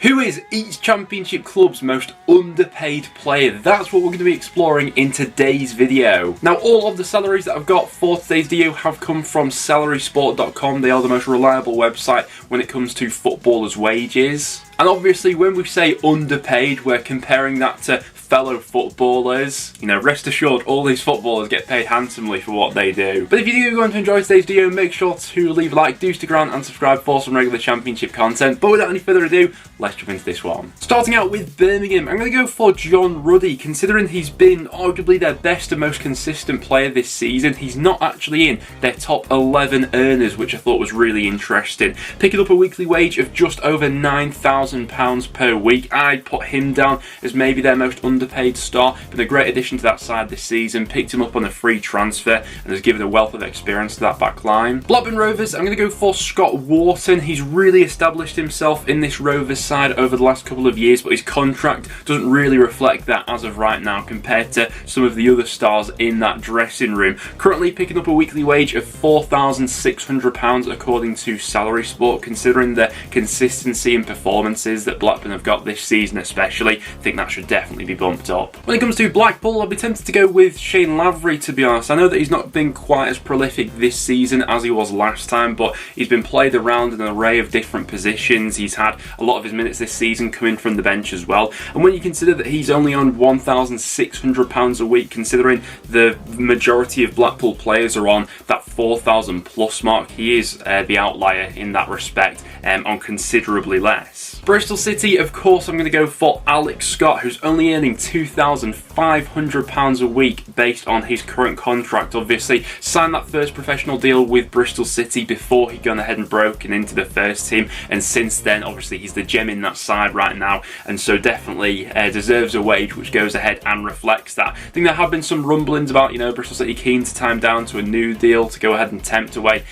Who is each championship club's most underpaid player? That's what we're going to be exploring in today's video. Now, all of the salaries that I've got for today's video have come from salarysport.com. They are the most reliable website when it comes to footballers' wages. And obviously, when we say underpaid, we're comparing that to fellow footballers. You know, rest assured, all these footballers get paid handsomely for what they do. But if you do want to enjoy today's video, make sure to leave a like, do stick around and subscribe for some regular championship content. But without any further ado, let's jump into this one. Starting out with Birmingham, I'm going to go for John Ruddy, considering he's been arguably their best and most consistent player this season. He's not actually in their top 11 earners, which I thought was really interesting. Picking up a weekly wage of just over £9,000 per week, I'd put him down as maybe their most underpaid star. Been a great addition to that side this season. Picked him up on a free transfer and has given a wealth of experience to that back line. Blackburn Rovers, I'm going to go for Scott Wharton. He's really established himself in this Rovers side over the last couple of years, but his contract doesn't really reflect that as of right now compared to some of the other stars in that dressing room. Currently picking up a weekly wage of £4,600 according to Salary Sport. Considering the consistency and performances that Blackburn have got this season especially, I think that should definitely be bumped up. When it comes to Blackpool, I'll be tempted to go with Shane Lavery, to be honest. I know that he's not been quite as prolific this season as he was last time, but he's been played around an array of different positions. He's had a lot of his minutes this season coming from the bench as well. And when you consider that he's only on £1,600 a week, considering the majority of Blackpool players are on that 4,000 plus mark, he is the outlier in that respect, on considerably less. Bristol City, of course, I'm going to go for Alex Scott, who's only earning £2,500 a week based on his current contract. Obviously, signed that first professional deal with Bristol City before he'd gone ahead and broken into the first team, and since then, obviously, he's the gem in that side right now, and so definitely deserves a wage which goes ahead and reflects that. I think there have been some rumblings about, Bristol City keen to tie him down to a new deal to go ahead and tempt away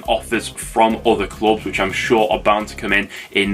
offers from other clubs, which I'm sure are bound to come in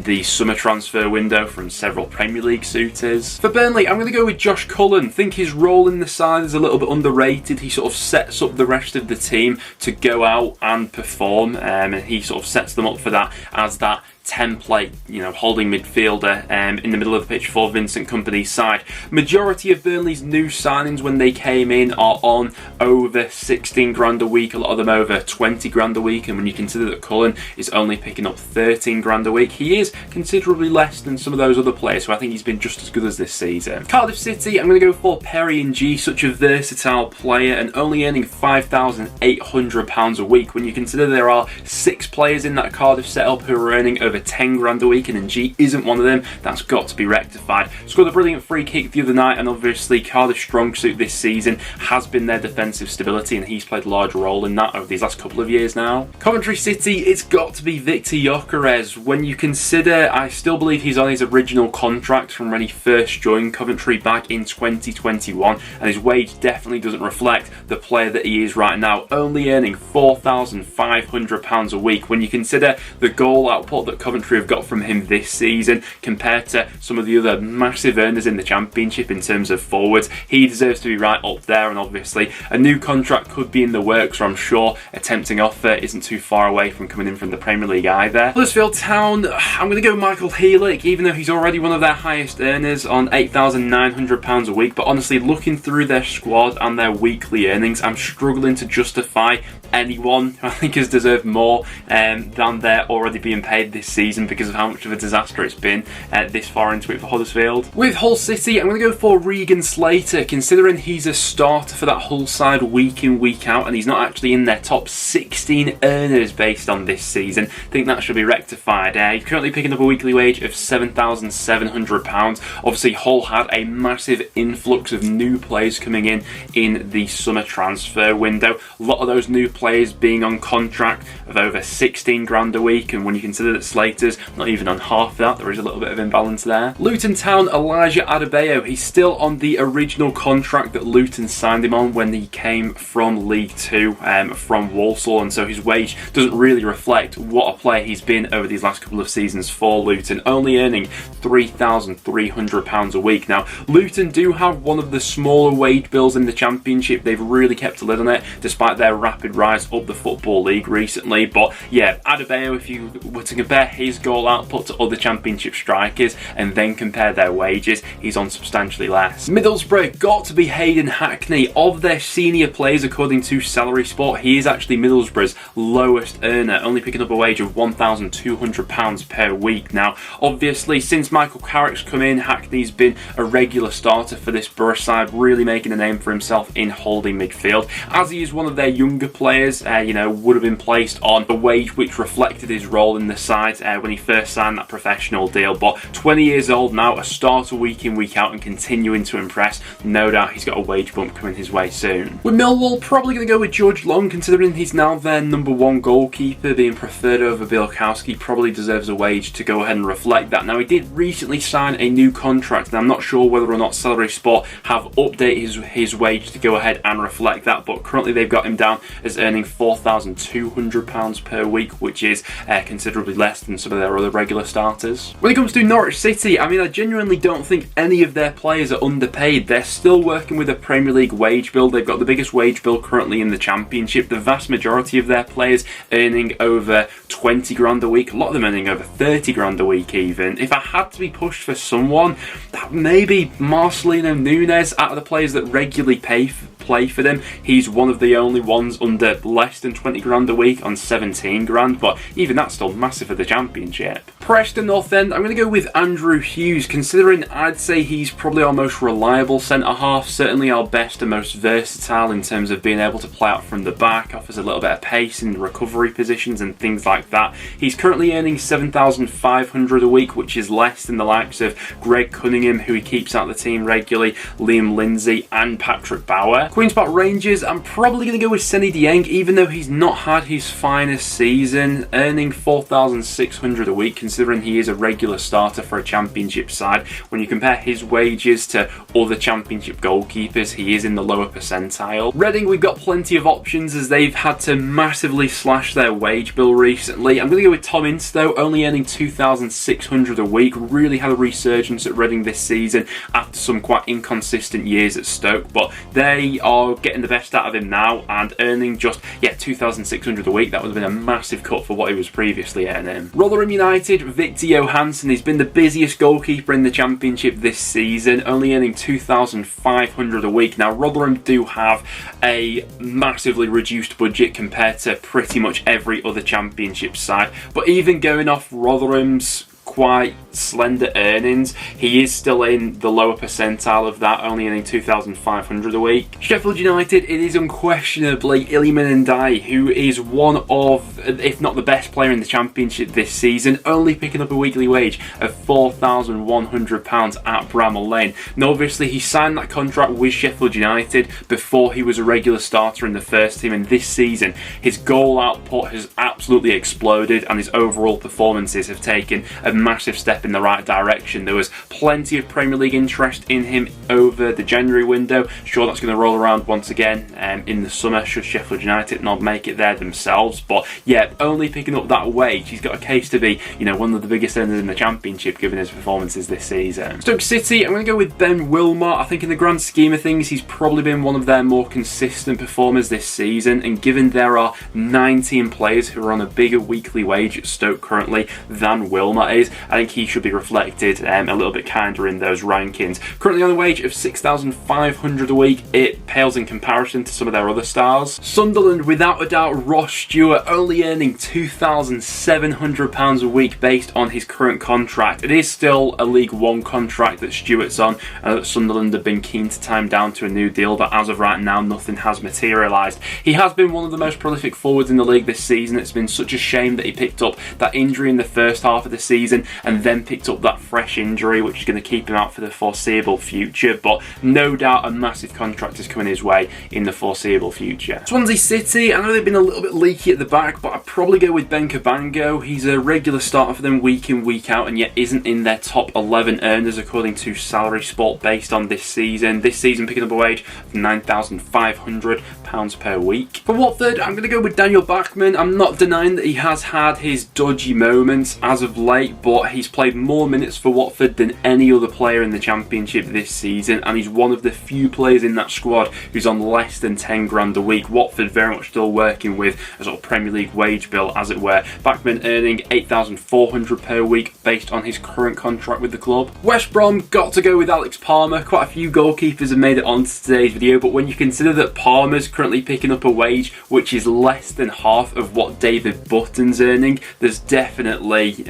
the summer transfer window from several Premier League suitors. For Burnley, I'm going to go with Josh Cullen. I think his role in the side is a little bit underrated. He sort of sets up the rest of the team to go out and perform, and he sort of sets them up for that as that template, holding midfielder in the middle of the pitch for Vincent Kompany's side. Majority of Burnley's new signings when they came in are on over 16 grand a week, a lot of them over 20 grand a week, and when you consider that Cullen is only picking up 13 grand a week, he is considerably less than some of those other players, so I think he's been just as good as this season. Cardiff City, I'm going to go for Perry Ng, such a versatile player and only earning £5,800 a week. When you consider there are 6 players in that Cardiff setup who are earning over 10 grand a week, and Ng isn't one of them, that's got to be rectified. Scored a brilliant free kick the other night, and obviously Cardiff's strong suit this season has been their defensive stability, and he's played a large role in that over these last couple of years now. Coventry City, it's got to be Viktor Gyokeres. When you consider, I still believe he's on his original contract from when he first joined Coventry back in 2021, and his wage definitely doesn't reflect the player that he is right now, only earning £4,500 a week. When you consider the goal output that Coventry have got from him this season compared to some of the other massive earners in the Championship in terms of forwards, he deserves to be right up there, and obviously a new contract could be in the works, or I'm sure a tempting offer isn't too far away from coming in from the Premier League either. Huddersfield Town, I'm going to go Michael Heelick, even though he's already one of their highest earners on £8,900 a week, but honestly, looking through their squad and their weekly earnings, I'm struggling to justify anyone who I think has deserved more than they're already being paid this season because of how much of a disaster it's been this far into it for Huddersfield. With Hull City, I'm going to go for Regan Slater, considering he's a starter for that Hull side week in, week out, and he's not actually in their top 16 earners based on this season. I think that should be rectified. He's currently picking up a weekly wage of £7,700. Obviously, Hull had a massive influx of new players coming in the summer transfer window. A lot of those new players being on contract of over 16 grand a week, and when you consider that Slater's not even on half of that, there is a little bit of imbalance there. Luton Town, Elijah Adebayo, he's still on the original contract that Luton signed him on when he came from League 2 from Walsall, and so his wage doesn't really reflect what a player he's been over these last couple of seasons for Luton, only earning £3,300 a week. Now, Luton do have one of the smaller wage bills in the Championship. They've really kept a lid on it, despite their rapid rise rise up the Football League recently. But yeah, Adebayo, if you were to compare his goal output to other Championship strikers and then compare their wages, he's on substantially less. Middlesbrough got to be Hayden Hackney. Of their senior players, according to Salary Sport, he is actually Middlesbrough's lowest earner, only picking up a wage of £1,200 per week. Now, obviously, since Michael Carrick's come in, Hackney's been a regular starter for this Borough side, really making a name for himself in holding midfield. As he is one of their younger players, would have been placed on a wage which reflected his role in the side when he first signed that professional deal. But 20 years old now, a starter week in, week out, and continuing to impress. No doubt he's got a wage bump coming his way soon. With Millwall, probably going to go with George Long, considering he's now their #1 goalkeeper, being preferred over Bielkowski. Probably deserves a wage to go ahead and reflect that. Now, he did recently sign a new contract, and I'm not sure whether or not Salary Sport have updated his wage to go ahead and reflect that, but currently they've got him down as earning £4,200 per week, which is considerably less than some of their other regular starters. When it comes to Norwich City, I mean, I genuinely don't think any of their players are underpaid. They're still working with a Premier League wage bill. They've got the biggest wage bill currently in the Championship. The vast majority of their players earning over 20 grand a week, a lot of them earning over 30 grand a week even. If I had to be pushed for someone, that maybe Marcelino Nunes, out of the players that regularly play for them, he's one of the only ones under less than 20 grand a week on 17 grand, but even that's still massive for the Championship. Preston North End, I'm going to go with Andrew Hughes, considering I'd say he's probably our most reliable centre-half, certainly our best and most versatile in terms of being able to play out from the back, offers a little bit of pace in recovery positions and things like that. He's currently earning £7,500 a week, which is less than the likes of Greg Cunningham, who he keeps out the team regularly, Liam Lindsay and Patrick Bauer. Queen's Park Rangers, I'm probably going to go with Seny Dieng, even though he's not had his finest season, earning £4,600 a week, considering he is a regular starter for a Championship side. When you compare his wages to other Championship goalkeepers, he is in the lower percentile. Reading, we've got plenty of options as they've had to massively slash their wage bill recently. I'm going to go with Tom Instow, only earning £2,600 a week. Really had a resurgence at Reading this season after some quite inconsistent years at Stoke, but they are getting the best out of him now and earning just £2,600 a week. That would have been a massive cut for what he was previously earning. Rotherham United, Viktor Johansson, he's been the busiest goalkeeper in the Championship this season, only earning £2,500 a week. Now, Rotherham do have a massively reduced budget compared to pretty much every other Championship side, but even going off Rotherham's quite slender earnings, he is still in the lower percentile of that, only earning £2,500 a week. Sheffield United, it is unquestionably Iliman Ndiaye, who is one of, if not the best player in the Championship this season, only picking up a weekly wage of £4,100 at Bramall Lane. Now, obviously, he signed that contract with Sheffield United before he was a regular starter in the first team, and this season his goal output has absolutely exploded and his overall performances have taken a massive step in the right direction. There was plenty of Premier League interest in him over the January window. Sure, that's going to roll around once again in the summer should Sheffield United not make it there themselves, but yeah, only picking up that wage, he's got a case to be, one of the biggest earners in the Championship given his performances this season. Stoke City, I'm going to go with Ben Wilmot. I think in the grand scheme of things, he's probably been one of their more consistent performers this season, and given there are 19 players who are on a bigger weekly wage at Stoke currently than Wilmot is, I think he should be reflected a little bit kinder in those rankings. Currently on a wage of £6,500 a week, it pales in comparison to some of their other stars. Sunderland, without a doubt, Ross Stewart, only earning £2,700 a week based on his current contract. It is still a League One contract that Stewart's on, and that Sunderland have been keen to tie him down to a new deal, but as of right now, nothing has materialised. He has been one of the most prolific forwards in the league this season. It's been such a shame that he picked up that injury in the first half of the season and then picked up that fresh injury, which is going to keep him out for the foreseeable future, but no doubt a massive contract is coming his way in the foreseeable future. Swansea City, I know they've been a little bit leaky at the back, but I'd probably go with Ben Cabango. He's a regular starter for them week in, week out, and yet isn't in their top 11 earners according to Salary Sport based on this season. This season picking up a wage of £9,500 £1,000 per week. For Watford, I'm going to go with Daniel Bachmann. I'm not denying that he has had his dodgy moments as of late, but he's played more minutes for Watford than any other player in the Championship this season, and he's one of the few players in that squad who's on less than 10 grand a week. Watford very much still working with a sort of Premier League wage bill, as it were. Bachmann earning £8,400 per week based on his current contract with the club. West Brom, got to go with Alex Palmer. Quite a few goalkeepers have made it onto today's video, but when you consider that Palmer's currently picking up a wage which is less than half of what David Button's earning, there's definitely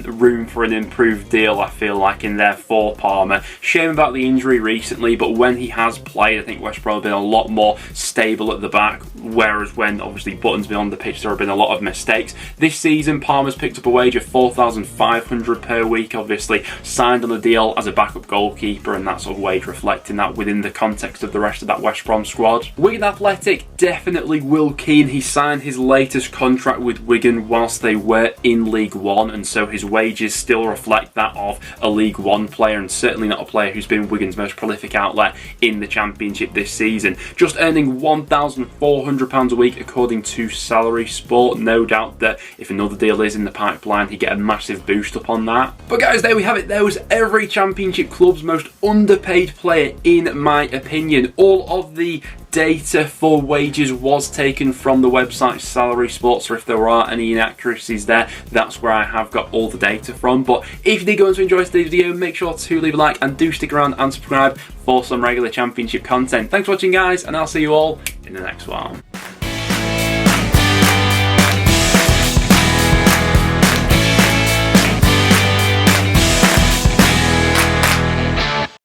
room for an improved deal, I feel like, in there for Palmer. Shame about the injury recently, but when he has played, I think West Brom have been a lot more stable at the back, whereas when obviously Button's been on the pitch, there have been a lot of mistakes. This season, Palmer's picked up a wage of £4,500 per week, obviously signed on a deal as a backup goalkeeper, and that sort of wage reflecting that within the context of the rest of that West Brom squad. Wigan Athletic, definitely Will Keane. He signed his latest contract with Wigan whilst they were in League One, and so his wages still reflect that of a League One player, and certainly not a player who's been Wigan's most prolific outlet in the Championship this season. Just earning £1,400 a week according to Salary Sport. No doubt that if another deal is in the pipeline, he'd get a massive boost up on that. But guys, there we have it. There was every Championship club's most underpaid player in my opinion. All of the data for wages was taken from the website Salary Sport, so if there are any inaccuracies there, that's where I have got all the data from. But if you did go on to enjoy today's video, make sure to leave a like and do stick around and subscribe for some regular Championship content. Thanks for watching, guys, and I'll see you all in the next one.